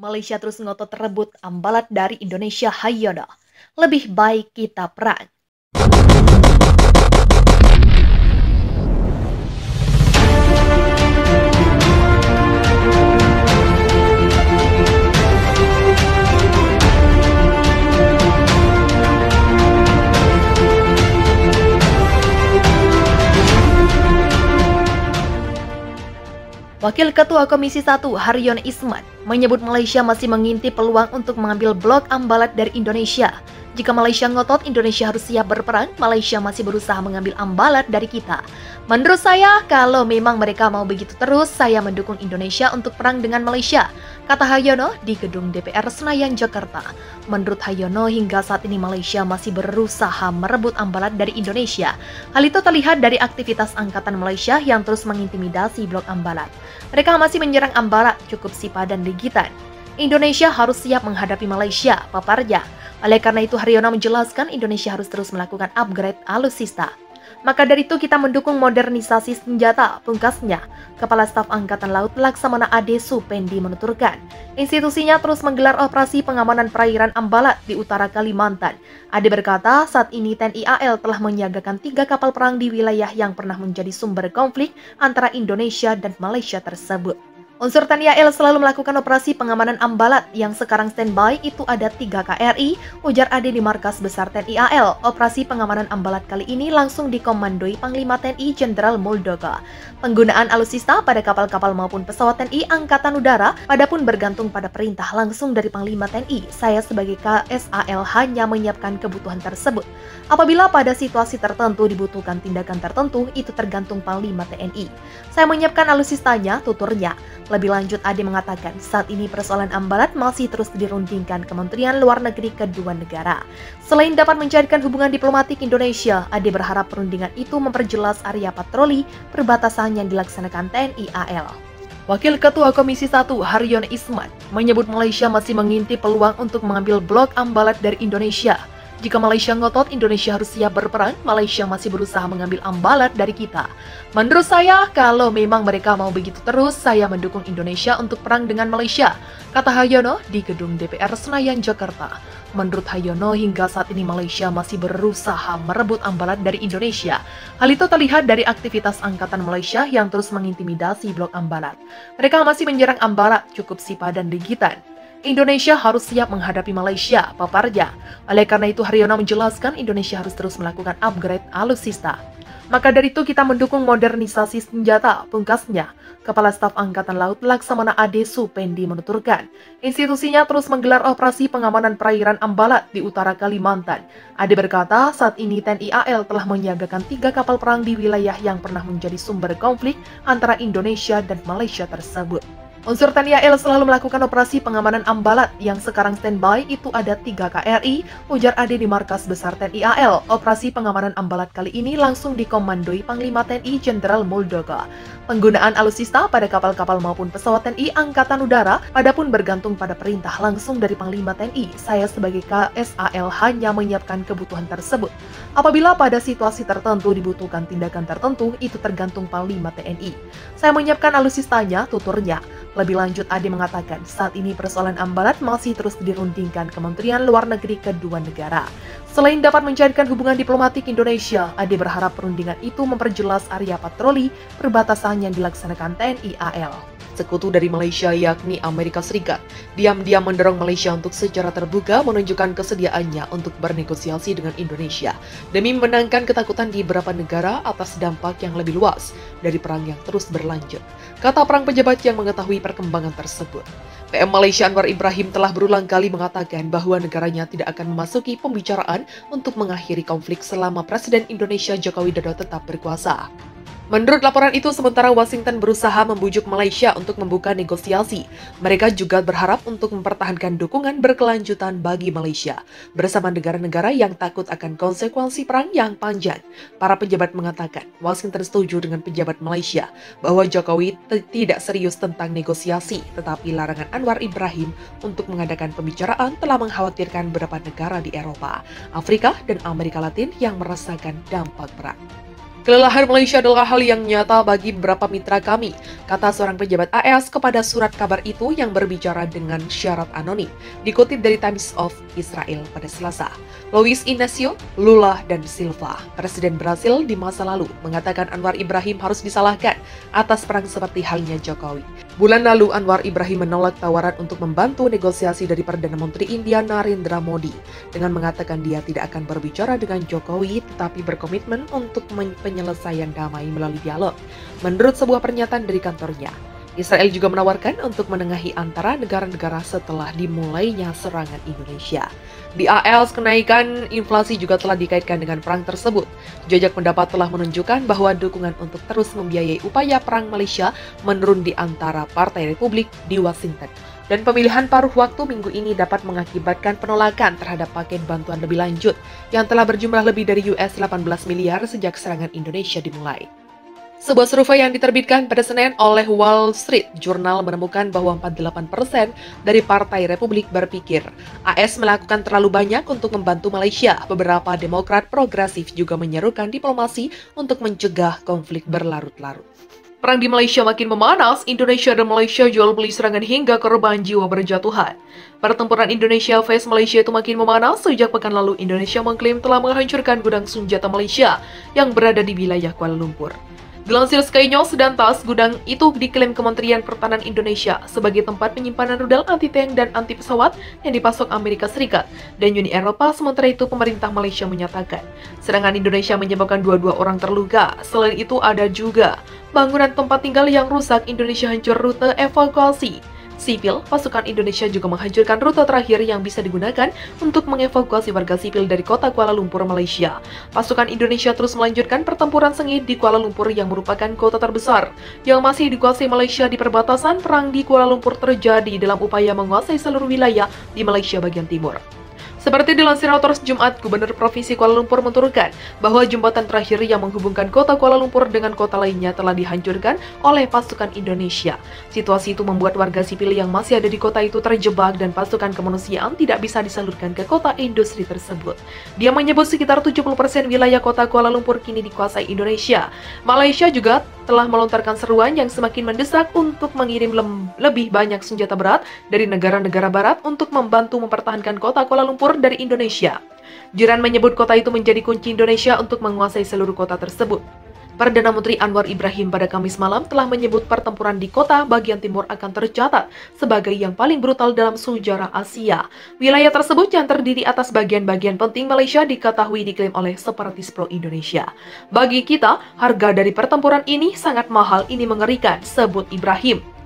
Malaysia terus ngotot rebut ambalat dari Indonesia. Hayono, lebih baik kita perang. Wakil Ketua Komisi 1 Haryono Isman menyebut Malaysia masih mengintip peluang untuk mengambil blok ambalat dari Indonesia. Jika Malaysia ngotot, Indonesia harus siap berperang. Malaysia masih berusaha mengambil ambalat dari kita. Menurut saya, kalau memang mereka mau begitu terus, saya mendukung Indonesia untuk perang dengan Malaysia, kata Haryono di gedung DPR Senayan, Jakarta. Menurut Haryono, hingga saat ini Malaysia masih berusaha merebut ambalat dari Indonesia. Hal itu terlihat dari aktivitas Angkatan Malaysia yang terus mengintimidasi blok ambalat. Mereka masih menyerang ambalat, cukup Sipa dan Ligitan. Indonesia harus siap menghadapi Malaysia, paparnya. Oleh karena itu, Haryono menjelaskan Indonesia harus terus melakukan upgrade alutsista. Maka dari itu kita mendukung modernisasi senjata, pungkasnya. Kepala Staf Angkatan Laut Laksamana Ade Supendi menuturkan, institusinya terus menggelar operasi pengamanan perairan ambalat di utara Kalimantan. Ade berkata, saat ini TNI AL telah menyiagakan 3 kapal perang di wilayah yang pernah menjadi sumber konflik antara Indonesia dan Malaysia tersebut. Unsur TNI AL selalu melakukan operasi pengamanan ambalat yang sekarang standby itu ada 3 KRI, ujar Ade di Markas Besar TNI AL. Operasi pengamanan ambalat kali ini langsung dikomandoi Panglima TNI Jenderal Muldoko. Penggunaan alutsista pada kapal-kapal maupun pesawat TNI Angkatan Udara padapun bergantung pada perintah langsung dari Panglima TNI. Saya sebagai KSAL hanya menyiapkan kebutuhan tersebut. Apabila pada situasi tertentu dibutuhkan tindakan tertentu, itu tergantung Panglima TNI. Saya menyiapkan alutsistanya, tuturnya. Lebih lanjut, Ade mengatakan saat ini persoalan ambalat masih terus dirundingkan Kementerian Luar Negeri kedua negara. Selain dapat mencairkan hubungan diplomatik Indonesia, Ade berharap perundingan itu memperjelas area patroli perbatasan yang dilaksanakan TNI AL. Wakil Ketua Komisi 1 Haryono Isman menyebut Malaysia masih mengintip peluang untuk mengambil blok ambalat dari Indonesia. Jika Malaysia ngotot, Indonesia harus siap berperang. Malaysia masih berusaha mengambil ambalat dari kita. Menurut saya, kalau memang mereka mau begitu terus, saya mendukung Indonesia untuk perang dengan Malaysia, kata Haryono di gedung DPR Senayan, Jakarta. Menurut Haryono, hingga saat ini Malaysia masih berusaha merebut ambalat dari Indonesia. Hal itu terlihat dari aktivitas Angkatan Malaysia yang terus mengintimidasi blok ambalat. Mereka masih menyerang ambalat, cukup Sipa dan Ligitan. Indonesia harus siap menghadapi Malaysia, paparnya. Oleh karena itu, Haryono menjelaskan Indonesia harus terus melakukan upgrade alutsista. Maka dari itu kita mendukung modernisasi senjata, pungkasnya. Kepala Staf Angkatan Laut Laksamana Ade Supendi menuturkan, institusinya terus menggelar operasi pengamanan perairan ambalat di utara Kalimantan. Ade berkata, saat ini TNI AL telah menyiagakan 3 kapal perang di wilayah yang pernah menjadi sumber konflik antara Indonesia dan Malaysia tersebut. Unsur TNI AL selalu melakukan operasi pengamanan ambalat yang sekarang standby itu ada 3 KRI, ujar Ade di Markas Besar TNI AL. Operasi pengamanan ambalat kali ini langsung dikomandoi Panglima TNI Jenderal Muldoko. Penggunaan alutsista pada kapal-kapal maupun pesawat TNI Angkatan Udara padapun bergantung pada perintah langsung dari Panglima TNI. Saya sebagai KSAL hanya menyiapkan kebutuhan tersebut. Apabila pada situasi tertentu dibutuhkan tindakan tertentu, itu tergantung Panglima TNI. Saya menyiapkan alutsistanya, tuturnya. Lebih lanjut, Ade mengatakan saat ini persoalan ambalat masih terus dirundingkan Kementerian Luar Negeri kedua negara. Selain dapat mencairkan hubungan diplomatik Indonesia, Ade berharap perundingan itu memperjelas area patroli perbatasan yang dilaksanakan TNI AL. Sekutu dari Malaysia yakni Amerika Serikat diam-diam mendorong Malaysia untuk secara terbuka menunjukkan kesediaannya untuk bernegosiasi dengan Indonesia demi memenangkan ketakutan di beberapa negara atas dampak yang lebih luas dari perang yang terus berlanjut, kata perang pejabat yang mengetahui perkembangan tersebut. PM Malaysia Anwar Ibrahim telah berulang kali mengatakan bahwa negaranya tidak akan memasuki pembicaraan untuk mengakhiri konflik selama Presiden Indonesia Joko Widodo tetap berkuasa. Menurut laporan itu, sementara Washington berusaha membujuk Malaysia untuk membuka negosiasi, mereka juga berharap untuk mempertahankan dukungan berkelanjutan bagi Malaysia bersama negara-negara yang takut akan konsekuensi perang yang panjang. Para pejabat mengatakan Washington setuju dengan pejabat Malaysia bahwa Jokowi tidak serius tentang negosiasi, tetapi larangan Anwar Ibrahim untuk mengadakan pembicaraan telah mengkhawatirkan beberapa negara di Eropa, Afrika, dan Amerika Latin yang merasakan dampak perang. Kelelahan Malaysia adalah hal yang nyata bagi beberapa mitra kami, kata seorang pejabat AS kepada surat kabar itu yang berbicara dengan syarat anonim, dikutip dari Times of Israel pada Selasa. Luis Inacio Lula da Silva, Presiden Brasil di masa lalu, mengatakan Anwar Ibrahim harus disalahkan atas perang seperti halnya Jokowi. Bulan lalu, Anwar Ibrahim menolak tawaran untuk membantu negosiasi dari Perdana Menteri India Narendra Modi dengan mengatakan dia tidak akan berbicara dengan Jokowi tetapi berkomitmen untuk penyelesaian damai melalui dialog. Menurut sebuah pernyataan dari kantornya, Israel juga menawarkan untuk menengahi antara negara-negara setelah dimulainya serangan Indonesia. Di AS, kenaikan inflasi juga telah dikaitkan dengan perang tersebut. Jajak pendapat telah menunjukkan bahwa dukungan untuk terus membiayai upaya perang Malaysia menurun di antara Partai Republik di Washington. Dan pemilihan paruh waktu minggu ini dapat mengakibatkan penolakan terhadap paket bantuan lebih lanjut yang telah berjumlah lebih dari US 18 miliar sejak serangan Indonesia dimulai. Sebuah survei yang diterbitkan pada Senin oleh Wall Street Journal menemukan bahwa 48% dari Partai Republik berpikir AS melakukan terlalu banyak untuk membantu Malaysia. Beberapa Demokrat progresif juga menyerukan diplomasi untuk mencegah konflik berlarut-larut. Perang di Malaysia makin memanas, Indonesia dan Malaysia jual beli serangan hingga korban jiwa berjatuhan. Pertempuran Indonesia vs Malaysia itu makin memanas sejak pekan lalu Indonesia mengklaim telah menghancurkan gudang senjata Malaysia yang berada di wilayah Kuala Lumpur. Dilansir Sky News dan TAS, gudang itu diklaim Kementerian Pertahanan Indonesia sebagai tempat penyimpanan rudal anti-tank dan anti-pesawat yang dipasok Amerika Serikat dan Uni Eropa. Sementara itu, pemerintah Malaysia menyatakan serangan Indonesia menyebabkan 22 orang terluka. Selain itu, ada juga bangunan tempat tinggal yang rusak. Indonesia hancur rute evakuasi sipil. Pasukan Indonesia juga menghancurkan rute terakhir yang bisa digunakan untuk mengevakuasi warga sipil dari kota Kuala Lumpur, Malaysia. Pasukan Indonesia terus melanjutkan pertempuran sengit di Kuala Lumpur yang merupakan kota terbesar yang masih dikuasai Malaysia di perbatasan. Perang di Kuala Lumpur terjadi dalam upaya menguasai seluruh wilayah di Malaysia bagian timur. Seperti dilansir Reuters Jumat, Gubernur Provinsi Kuala Lumpur menuturkan bahwa jembatan terakhir yang menghubungkan kota Kuala Lumpur dengan kota lainnya telah dihancurkan oleh pasukan Indonesia. Situasi itu membuat warga sipil yang masih ada di kota itu terjebak dan pasukan kemanusiaan tidak bisa disalurkan ke kota industri tersebut. Dia menyebut sekitar 70% wilayah kota Kuala Lumpur kini dikuasai Indonesia. Malaysia juga telah melontarkan seruan yang semakin mendesak untuk mengirim lebih banyak senjata berat dari negara-negara barat untuk membantu mempertahankan kota Kuala Lumpur dari Indonesia. Jiran menyebut kota itu menjadi kunci Indonesia untuk menguasai seluruh kota tersebut. Perdana Menteri Anwar Ibrahim pada Kamis malam telah menyebut pertempuran di kota bagian timur akan tercatat sebagai yang paling brutal dalam sejarah Asia. Wilayah tersebut yang terdiri atas bagian-bagian penting Malaysia diketahui diklaim oleh separatis pro-Indonesia. Bagi kita, harga dari pertempuran ini sangat mahal, ini mengerikan, sebut Ibrahim.